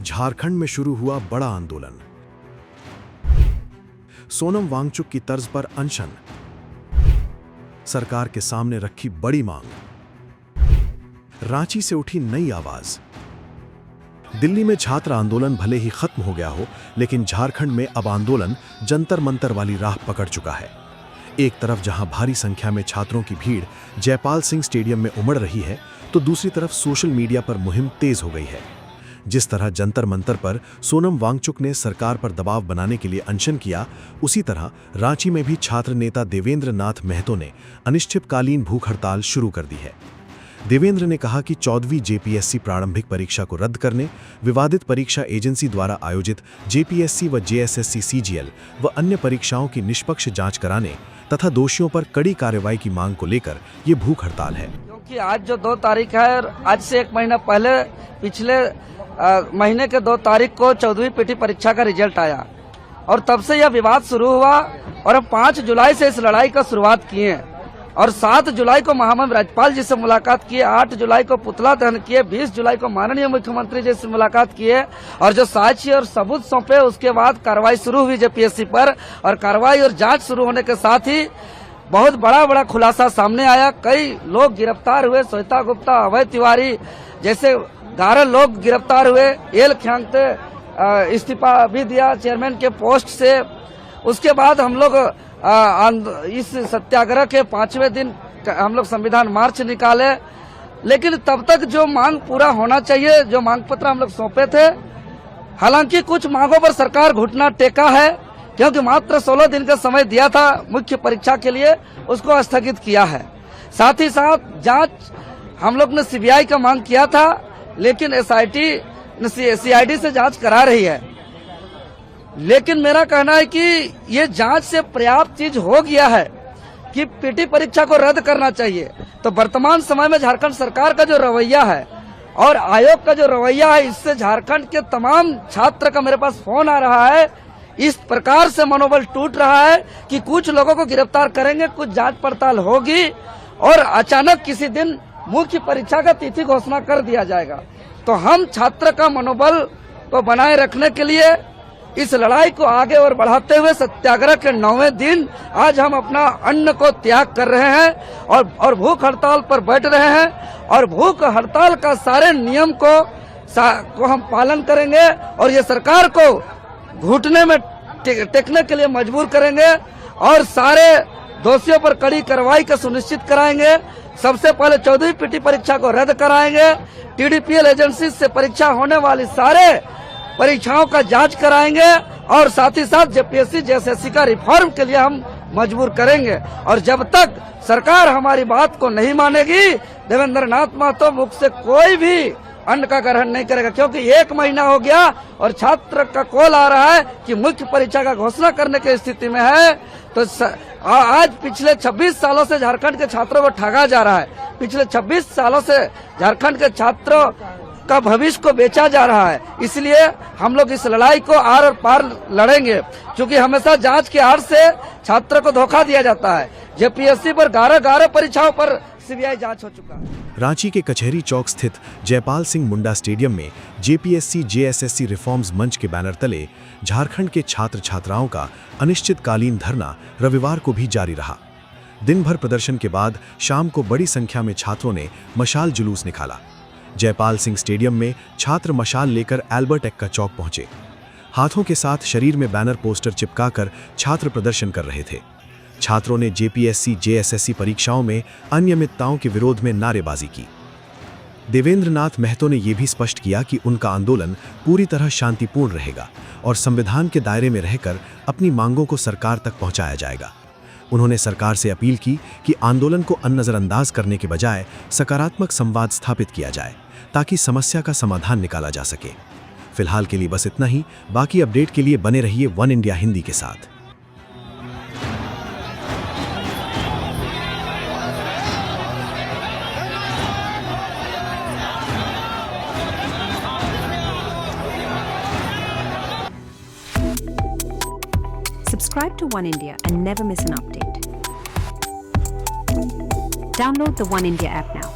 झारखंड में शुरू हुआ बड़ा आंदोलन। सोनम वांगचुक की तर्ज पर अनशन, सरकार के सामने रखी बड़ी मांग, रांची से उठी नई आवाज। दिल्ली में छात्र आंदोलन भले ही खत्म हो गया हो, लेकिन झारखंड में अब आंदोलन जंतर मंतर वाली राह पकड़ चुका है। एक तरफ जहां भारी संख्या में छात्रों की भीड़ जयपाल सिंह स्टेडियम में उमड़ रही है, तो दूसरी तरफ सोशल मीडिया पर मुहिम तेज हो गई है। जिस तरह जंतर मंतर पर सोनम वांगचुक ने सरकार पर दबाव बनाने के लिए अनशन किया, उसी तरह रांची में भी छात्र नेता देवेंद्र नाथ महतो ने अनिश्चितकालीन भूख हड़ताल शुरू कर दी है। देवेंद्र ने कहा कि 14वीं जेपीएससी प्रारंभिक परीक्षा को रद्द करने, विवादित परीक्षा एजेंसी द्वारा आयोजित जेपीएससी व जेएसएससी सीजीएल व अन्य परीक्षाओं की निष्पक्ष जांच कराने तथा दोषियों पर कड़ी कार्रवाई की मांग को लेकर ये भूख हड़ताल है। क्योंकि आज जो 2 तारीख है और आज से 1 महीना पहले पिछले महीने के 2 तारीख को 14वीं पीटी परीक्षा का रिजल्ट आया और तब से यह विवाद शुरू हुआ और हम 5 जुलाई से इस लड़ाई का शुरुआत किए और 7 जुलाई को महामहिम राज्यपाल जी से मुलाकात किए, 8 जुलाई को पुतला दहन किए, 20 जुलाई को माननीय मुख्यमंत्री जी से मुलाकात किए और जो साक्ष्य और सबूत सौंपे उसके बाद कार्रवाई शुरू हुई जेपीएससी पर। और कार्रवाई और जांच शुरू होने के साथ ही बहुत बड़ा खुलासा सामने आया। कई लोग गिरफ्तार हुए, श्वेता गुप्ता, अभय तिवारी जैसे 11 लोग गिरफ्तार हुए। एल ख्यांगते इस्तीफा भी दिया चेयरमैन के पोस्ट से। उसके बाद हम लोग इस सत्याग्रह के 5वें दिन हम लोग संविधान मार्च निकाले, लेकिन तब तक जो मांग पूरा होना चाहिए, जो मांग पत्र हम लोग सौंपे थे, हालांकि कुछ मांगों पर सरकार घुटना टेका है क्योंकि मात्र 16 दिन का समय दिया था मुख्य परीक्षा के लिए, उसको स्थगित किया है। साथ ही साथ जांच हम लोग ने सीबीआई का मांग किया था, लेकिन सीआईडी से जांच करा रही है। लेकिन मेरा कहना है कि ये जांच से पर्याप्त चीज हो गया है कि पीटी परीक्षा को रद्द करना चाहिए। तो वर्तमान समय में झारखंड सरकार का जो रवैया है और आयोग का जो रवैया है, इससे झारखंड के तमाम छात्र का मेरे पास फोन आ रहा है। इस प्रकार से मनोबल टूट रहा है कि कुछ लोगों को गिरफ्तार करेंगे, कुछ जांच पड़ताल होगी और अचानक किसी दिन मुख्य परीक्षा का तिथि घोषणा कर दिया जाएगा। तो हम छात्र का मनोबल को बनाए रखने के लिए इस लड़ाई को आगे और बढ़ाते हुए सत्याग्रह के 9वें दिन आज हम अपना अन्न को त्याग कर रहे हैं और भूख हड़ताल पर बैठ रहे हैं और भूख हड़ताल का सारे नियम को हम पालन करेंगे और ये सरकार को घुटने में टेकने के लिए मजबूर करेंगे और सारे दोषियों पर कड़ी कार्रवाई का सुनिश्चित कराएंगे। सबसे पहले 14वीं पीटी परीक्षा को रद्द कराएंगे, टीडीपीएल एजेंसी से परीक्षा होने वाली सारे परीक्षाओं का जांच कराएंगे और साथ ही साथ जेपीएससी जेएसएससी का रिफॉर्म के लिए हम मजबूर करेंगे। और जब तक सरकार हमारी बात को नहीं मानेगी, देवेंद्र नाथ महतो मुख से कोई भी अन्न का ग्रहण नहीं करेगा, क्योंकि 1 महीना हो गया और छात्र का कॉल आ रहा है कि मुख्य परीक्षा का घोषणा करने की स्थिति में है। तो आज पिछले 26 सालों से झारखंड के छात्रों को ठगा जा रहा है। पिछले 26 सालों से झारखंड के छात्रों का भविष्य को बेचा जा रहा है। इसलिए हम लोग इस लड़ाई को आर और पार लड़ेंगे, क्योंकि हमेशा जांच के आड़ से छात्र को धोखा दिया जाता है। जेपीएससी पर 11 परीक्षाओं पर सीबीआई जांच हो चुका है। रांची के कचहरी चौक स्थित जयपाल सिंह मुंडा स्टेडियम में जेपीएससी जेएसएससी रिफॉर्म्स मंच के बैनर तले झारखंड के छात्र छात्राओं का अनिश्चितकालीन धरना रविवार को भी जारी रहा। दिन भर प्रदर्शन के बाद शाम को बड़ी संख्या में छात्रों ने मशाल जुलूस निकाला। जयपाल सिंह स्टेडियम में छात्र मशाल लेकर एल्बर्ट एक्का चौक पहुंचे। हाथों के साथ शरीर में बैनर पोस्टर चिपकाकर छात्र प्रदर्शन कर रहे थे। छात्रों ने जेपीएससी जेएसएससी परीक्षाओं में अनियमितताओं के विरोध में नारेबाजी की। देवेंद्र नाथ महतो ने यह भी स्पष्ट किया कि उनका आंदोलन पूरी तरह शांतिपूर्ण रहेगा और संविधान के दायरे में रहकर अपनी मांगों को सरकार तक पहुंचाया जाएगा। उन्होंने सरकार से अपील की कि आंदोलन को नजरअंदाज करने के बजाय सकारात्मक संवाद स्थापित किया जाए ताकि समस्या का समाधान निकाला जा सके। फिलहाल के लिए बस इतना ही। बाकी अपडेट के लिए बने रहिए वन इंडिया हिंदी के साथ। Subscribe to One India and never miss an update. Download the One India app now.